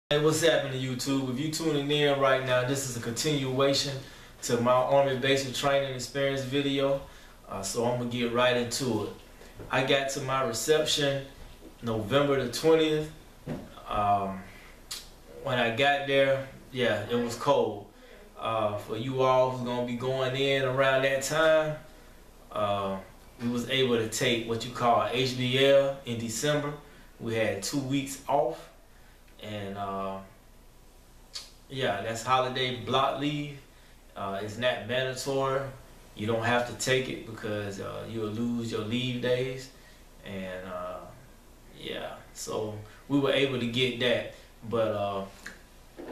Hey, what's happening, YouTube? If you tuning in right now, this is a continuation to my Army Basic Training Experience video. So I'm gonna get right into it. I got to my reception November the 20th. When I got there, yeah, it was cold. For you all who's gonna be going in around that time, we was able to take what you call HBL in December. We had 2 weeks off. And yeah, that's holiday block leave. It's not mandatory. You don't have to take it because you'll lose your leave days. And yeah, so we were able to get that. But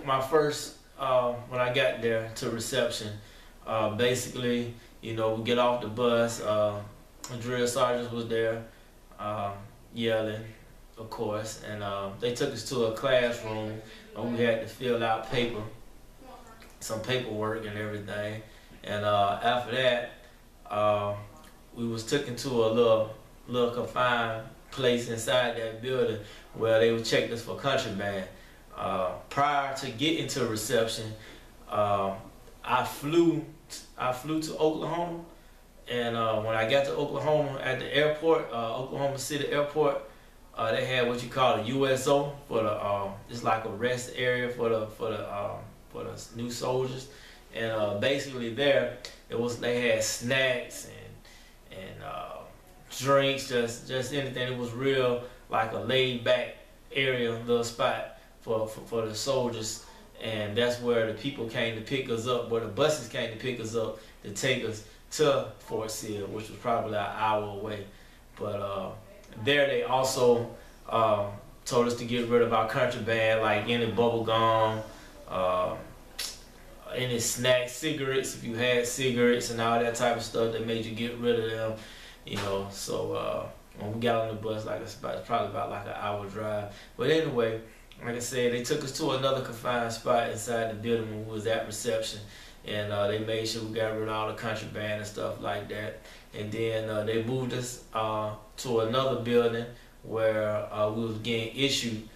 my first, when I got there to reception, basically, you know, we get off the bus. The drill sergeant was there yelling, of course, and they took us to a classroom and we had to fill out some paperwork and everything. And after that, we was taken to a little confined place inside that building where they would check us for contraband. Prior to getting to reception, I flew to Oklahoma, and when I got to Oklahoma at the airport, Oklahoma City Airport, they had what you call a USO for the it's like a rest area for the new soldiers, and basically there they had snacks and drinks, just anything. It was real like a laid back area, little spot for the soldiers, and that's where the people came to pick us up, where the buses came to pick us up to take us to Fort Sill, which was probably an hour away. But there they also told us to get rid of our contraband, like any bubble gum, any snacks, cigarettes, if you had cigarettes and all that type of stuff. They made you get rid of them, you know. So when we got on the bus, like it's probably about like an hour drive. But anyway, like I said, they took us to another confined spot inside the building when we was at reception, and they made sure we got rid of all the contraband and stuff like that. And then they moved us to another building where we was getting issued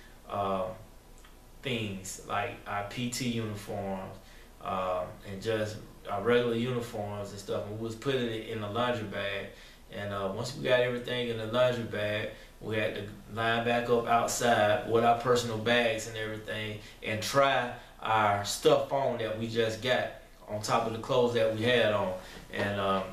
things like our PT uniforms and just our regular uniforms and stuff. And we was putting it in the laundry bag. And once we got everything in the laundry bag, we had to line back up outside with our personal bags and everything and try our stuff on that we just got on top of the clothes that we had on. And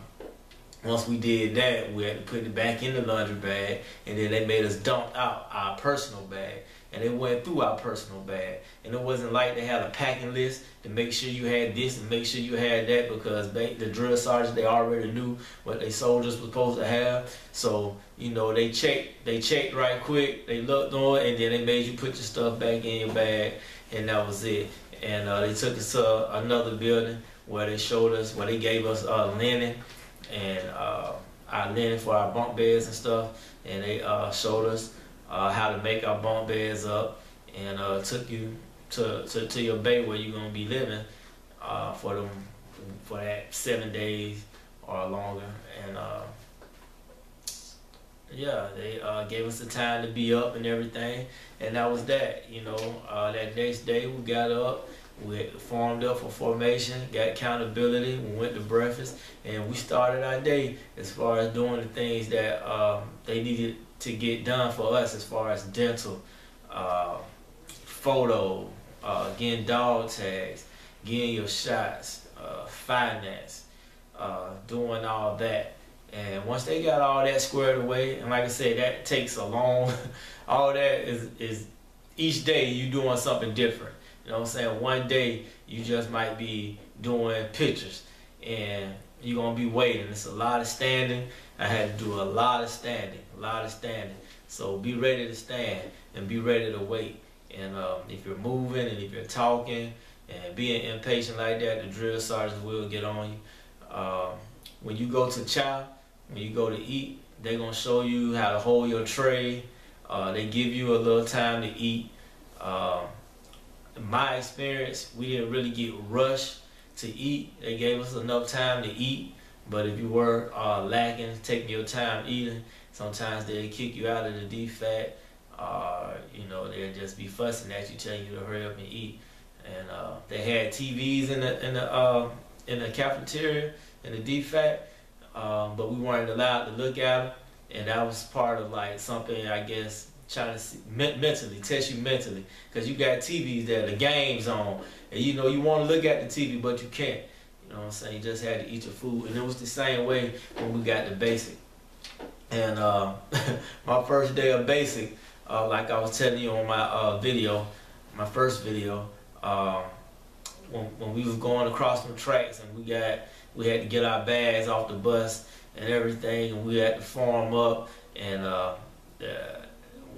once we did that, we had to put it back in the laundry bag, and then they made us dump out our personal bag, and they went through our personal bag. And it wasn't like they had a packing list to make sure you had this and make sure you had that, because the drill sergeants, they already knew what their soldiers were supposed to have. So, you know, they checked right quick, they looked on it, and then they made you put your stuff back in your bag, and that was it. And they took us to another building where they gave us linen and our linen for our bunk beds and stuff, and they showed us how to make our bunk beds up, and took you to your bay where you're gonna be living for that 7 days or longer. And yeah, they gave us the time to be up and everything, and that was that. You know, that next day we got up, we formed up for formation, got accountability, we went to breakfast, and we started our day as far as doing the things that they needed to get done for us, as far as dental, photo, getting dog tags, getting your shots, finance, doing all that. And once they got all that squared away, and like I said, that takes a long, all that is each day you doing something different. You know what I'm saying? One day you just might be doing pictures and you're going to be waiting. It's a lot of standing. I had to do a lot of standing. So be ready to stand and be ready to wait. And if you're moving and if you're talking and being impatient like that, the drill sergeants will get on you. When you go to chow, when you go to eat, they're going to show you how to hold your tray. They give you a little time to eat. In my experience, we didn't really get rushed to eat. They gave us enough time to eat, but if you were lacking, taking your time eating, sometimes they'll kick you out of the DFAT. You know, they'll just be fussing at you, telling you to hurry up and eat. And they had TVs in the cafeteria in the DFAC, but we weren't allowed to look at them. And that was part of like something, I guess, trying to see, mentally test you mentally, because you got TVs there, the game's on, and you know you want to look at the TV, but you can't. You know what I'm saying? You just had to eat your food, and it was the same way when we got the basic. And my first day of basic, like I was telling you on my video, my first video, when we was going across the tracks, and we had to get our bags off the bus and everything, and we had to form up, and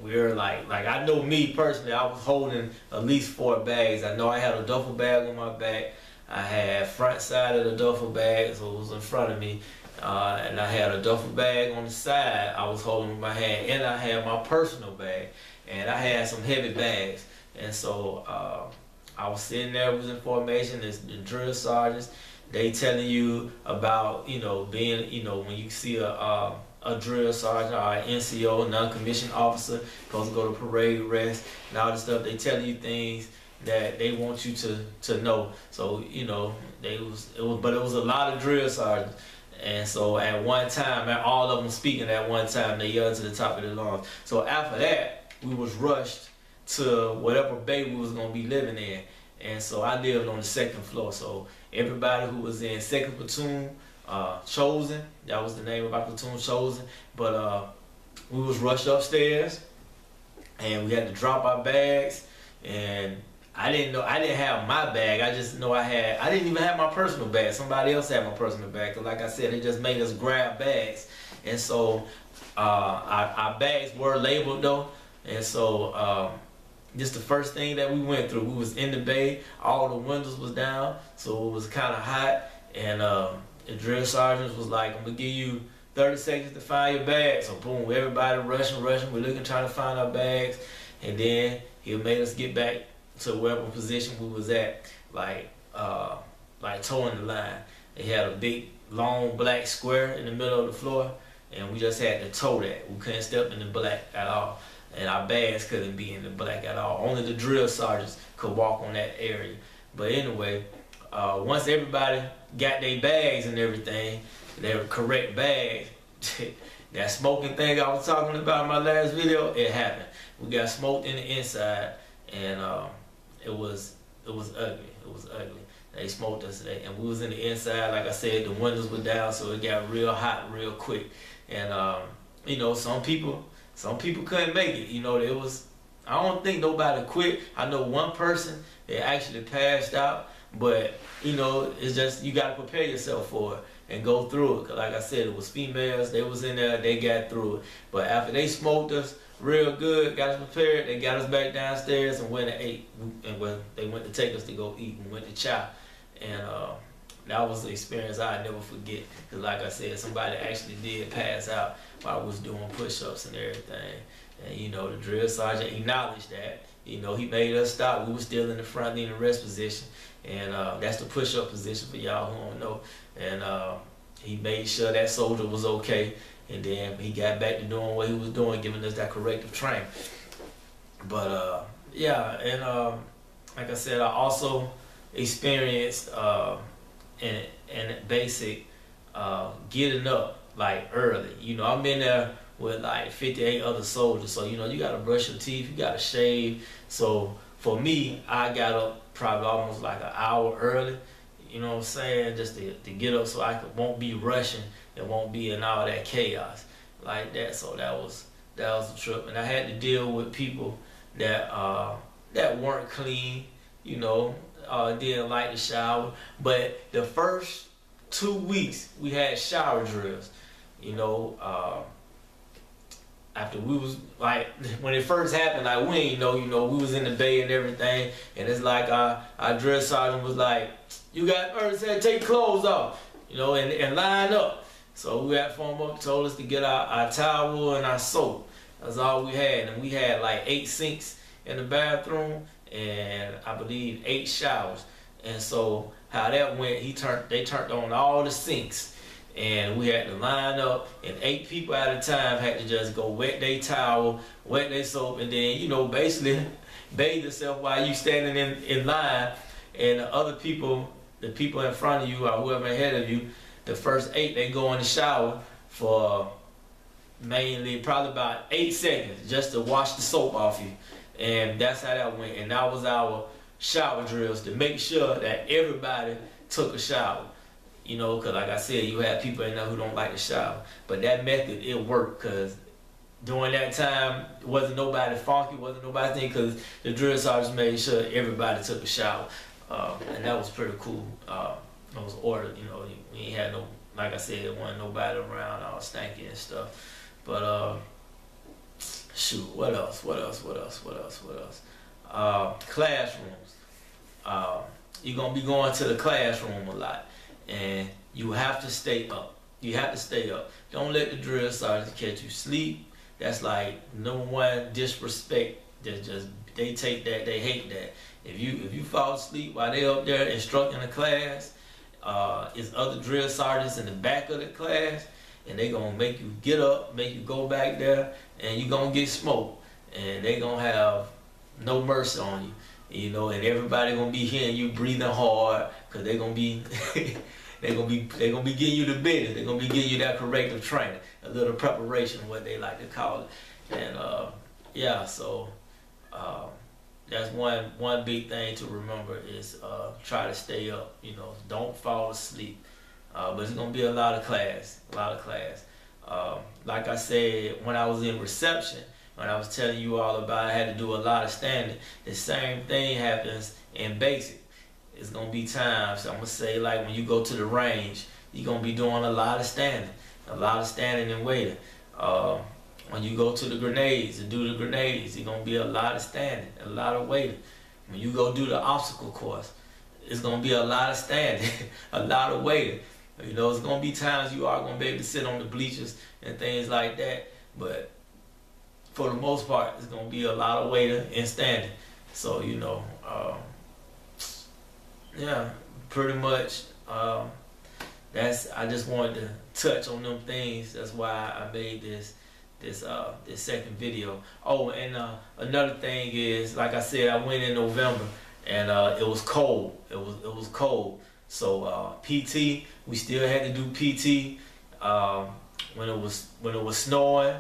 we were like I know me personally, I was holding at least 4 bags. I know I had a duffel bag on my back. I had front side of the duffel bag, so it was in front of me, and I had a duffel bag on the side I was holding with my hand, and I had my personal bag, and I had some heavy bags. And so I was sitting there, was in formation, the drill sergeants, they telling you about, you know, being, you know, when you see a drill sergeant or an NCO, non-commissioned officer, supposed to go to parade rest and all this stuff, they telling you things that they want you to know. So, you know, but it was a lot of drill sergeants. And so at one time, all of them speaking at one time, they yelled to the top of their lungs. So after that, we was rushed to whatever bay we was gonna be living in. And so I lived on the 2nd floor. So everybody who was in 2nd platoon, Chosen, that was the name of our platoon, Chosen. But we was rushed upstairs, and we had to drop our bags. And I didn't have my bag. I just know I didn't even have my personal bag. Somebody else had my personal bag. Cause like I said, they just made us grab bags. And so our bags were labeled though. And so just the first thing that we went through, we was in the bay. All the windows was down, so it was kind of hot. And the drill sergeant was like, "I'm gonna give you 30 seconds to find your bag." So boom, everybody rushing. We're looking, trying to find our bags. And then he made us get back to whatever position we was at, like towing the line. They had a big, long black square in the middle of the floor, and we just had to tow that. We couldn't step in the black at all, and our bags couldn't be in the black at all. Only the drill sergeants could walk on that area. But anyway, once everybody got their bags and everything, their correct bags, that smoking thing I was talking about in my last video, it happened. We got smoked in the inside, and it was ugly. It was ugly. They smoked us today, and we was in the inside. Like I said, the windows were down, so it got real hot real quick. And you know, some people couldn't make it. You know, I don't think nobody quit. I know one person that actually passed out, but you know, it's just you gotta prepare yourself for it and go through it. Cause like I said, it was females. They was in there. They got through it. But after they smoked us real good, got us prepared, they got us back downstairs and went and ate. And they went to take us to go eat, and went to chow. And that was the experience I'll never forget. Cause like I said, somebody actually did pass out while I was doing push-ups and everything. And you know, the drill sergeant acknowledged that. You know, he made us stop. We were still in the front knee and rest position. And that's the push-up position for y'all who don't know. And he made sure that soldier was okay. And then he got back to doing what he was doing, giving us that corrective training. But yeah, and like I said, I also experienced in basic getting up like early. You know, I'm in there with like 58 other soldiers, so you know you gotta brush your teeth, you gotta shave. So for me, I got up probably almost like an hour early. You know what I'm saying? Just to get up so I won't be rushing and won't be in all that chaos like that. So that was a trip, and I had to deal with people that weren't clean. You know, didn't like the shower. But the first 2 weeks we had shower drills. You know, after we was like, when it first happened, like we ain't know, you know, we was in the bay and everything, and it's like our drill sergeant was like, "You got first said take your clothes off, you know, and line up." So we had form up, told us to get our towel and our soap. That's all we had, and we had like 8 sinks in the bathroom, and I believe 8 showers. And so how that went, they turned on all the sinks, and we had to line up, and 8 people at a time had to just go wet their towel, wet their soap, and then, you know, basically bathe yourself while you standing in line, and the other people, the people in front of you or whoever ahead of you, the first 8, they go in the shower for mainly probably about 8 seconds just to wash the soap off you. And that's how that went. And that was our shower drills to make sure that everybody took a shower. You know, because like I said, you have people in there who don't like to shower. But that method, it worked, because during that time, wasn't nobody funky, wasn't nobody thing, because the drill sergeants made sure everybody took a shower. And that was pretty cool. It was ordered, you know, we ain't had no, like I said, there wasn't nobody around all stanky and stuff. But shoot, what else? Classrooms. You're gonna be going to the classroom a lot, and you have to stay up. You have to stay up. Don't let the drill sergeants catch you sleep. That's like #1 disrespect. They take that, they hate that. If you fall asleep while they up there instructing the class, it's other drill sergeants in the back of the class, and they gonna make you get up, make you go back there, and you gonna get smoked, and they gonna have no mercy on you, you know. And everybody gonna be hearing you breathing hard, cause they gonna be they gonna be getting you the business. They gonna be giving you that corrective training, a little preparation, what they like to call it. And yeah, so that's one big thing to remember is try to stay up. You know, don't fall asleep. But it's gonna be a lot of class, like I said, when I was in reception, when I was telling you all about I had to do a lot of standing, the same thing happens in basic. It's gonna be times, I'm gonna say, like when you go to the range, you're gonna be doing a lot of standing and waiting. When you go to the grenades and do the grenades, it's gonna be a lot of standing, a lot of waiting. When you go do the obstacle course, it's gonna be a lot of standing, a lot of waiting. You know, it's gonna be times you are gonna be able to sit on the bleachers and things like that, but for the most part, it's gonna be a lot of waiting and standing. So, you know, yeah, pretty much. I just wanted to touch on them things. That's why I made this second video. Oh, and another thing is, like I said, I went in November, and it was cold. It was cold. So PT, we still had to do PT when it was snowing,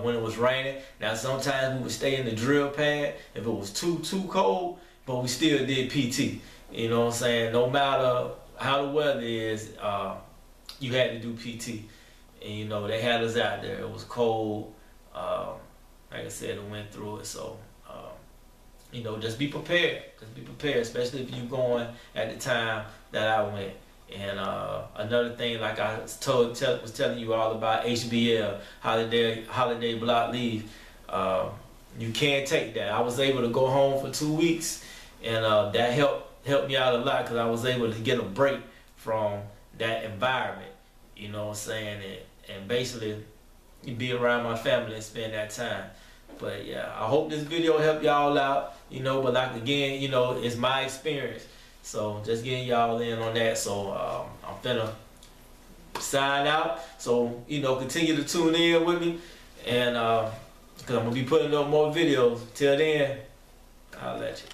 when it was raining. Now sometimes we would stay in the drill pad if it was too cold, but we still did PT. You know what I'm saying? No matter how the weather is, you had to do PT. And you know, they had us out there. It was cold. Like I said, I went through it. So you know, just be prepared. Just be prepared, especially if you're going at the time that I went. And another thing, like I was telling you all about HBL, holiday block leave. You can't take that. I was able to go home for 2 weeks, and that helped me out a lot, because I was able to get a break from that environment. You know what I'm saying? And basically be around my family and spend that time. But yeah, I hope this video helped y'all out, you know. But like again, you know, it's my experience, so just getting y'all in on that. So I'm finna sign out, so you know, continue to tune in with me, and because I'm gonna be putting up more videos. Till then, I'll let you.